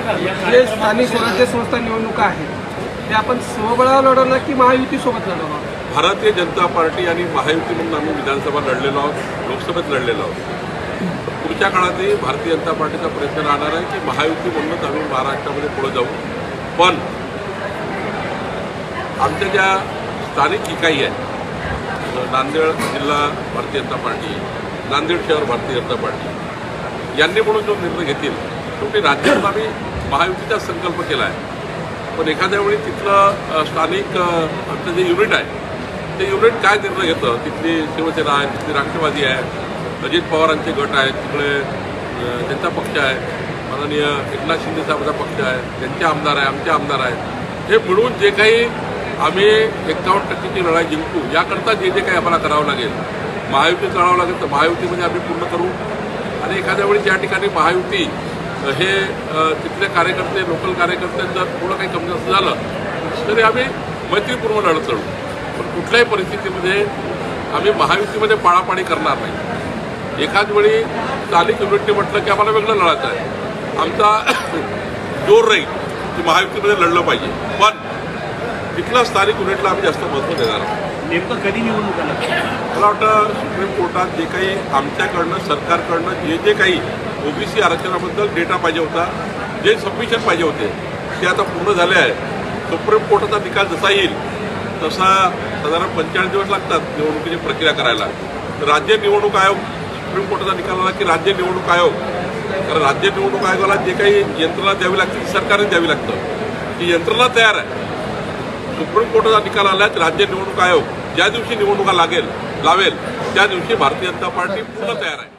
जे स्थानिक स्वराज्य संस्था निवडणुका आहेत ते आपण स्वबळावर लढवणार की महायुतीसोबत लढवणार? भारतीय जनता पार्टी आणि महायुती म्हणून आम्ही विधानसभा लढलेलो आहोत, लोकसभेत लढलेलो आहोत. पुढच्या काळातही भारतीय जनता पार्टीचा प्रयत्न राहणार आहे की महायुती म्हणूनच आम्ही महाराष्ट्रामध्ये पुढे जाऊ. पण आमच्या ज्या स्थानिक इकाई आहेत, नांदेड जिल्हा भारतीय जनता पार्टी, नांदेड शहर भारतीय जनता पार्टी यांनी म्हणून जो निर्णय घेतील शेवटी राज्यात आम्ही महायुतीचा संकल्प केला आहे. पण एखाद्या वेळी तिथलं स्थानिक आमचं जे युनिट आहे ते युनिट काय निर्णय घेतं, तिथली शिवसेना आहे, तिथली राष्ट्रवादी आहे, अजित पवारांचे गट आहेत, तिकडे त्यांचा पक्ष आहे, माननीय एकनाथ शिंदे साहेबांचा पक्ष आहे, त्यांचे आमदार आहे, आमचे आमदार आहेत, हे मिळून जे काही आम्ही 51% लढाई जिंकू याकरता जे जे काही आम्हाला करावं लागेल, महायुतीत लढावं लागेल तर महायुतीमध्ये आम्ही पूर्ण करू. आणि एखाद्या वेळी ज्या ठिकाणी महायुती हे तिथले कार्यकर्ते, लोकल कार्यकर्ते जर थोडं काही कमी जास्त झालं तरी आम्ही मैत्रीपूर्ण लढत लढू. पण कुठल्याही परिस्थितीमध्ये आम्ही महायुतीमध्ये पाळापाणी करणार नाही. एखाद वेळी स्थानिक युनिटने म्हटलं की आम्हाला वेगळं लढायचं आहे, आमचा जोर राहील की महायुतीमध्ये लढलं पाहिजे, पण तिथल्या स्थानिक युनिटला आम्ही जास्त महत्त्व देणार आहोत. नेमकं कधी निवडणूक मला वाटतं सुप्रीम कोर्टात जे काही आमच्याकडनं सरकारकडनं जे जे काही ओबीसी आरक्षणाबद्दल डेटा पाहिजे होता, जे सबमिशन पाहिजे होते ते आता पूर्ण झाले आहे. सुप्रीम कोर्टाचा निकाल जसा येईल तसा साधारण 45 दिवस लागतात निवडणुकीची प्रक्रिया करायला. तर राज्य निवडणूक आयोग सुप्रीम कोर्टाचा निकाल आला की राज्य निवडणूक आयोग, कारण राज्य निवडणूक आयोगाला जे काही यंत्रणा द्यावी लागते सरकारने द्यावी लागतं, ती यंत्रणा तयार आहे. सुप्रीम कोर्टाचा निकाल आला की राज्य निवडणूक आयोग ज्या दिवशी निवडणुका लावेल त्या दिवशी भारतीय जनता पार्टी पूर्ण तयार आहे.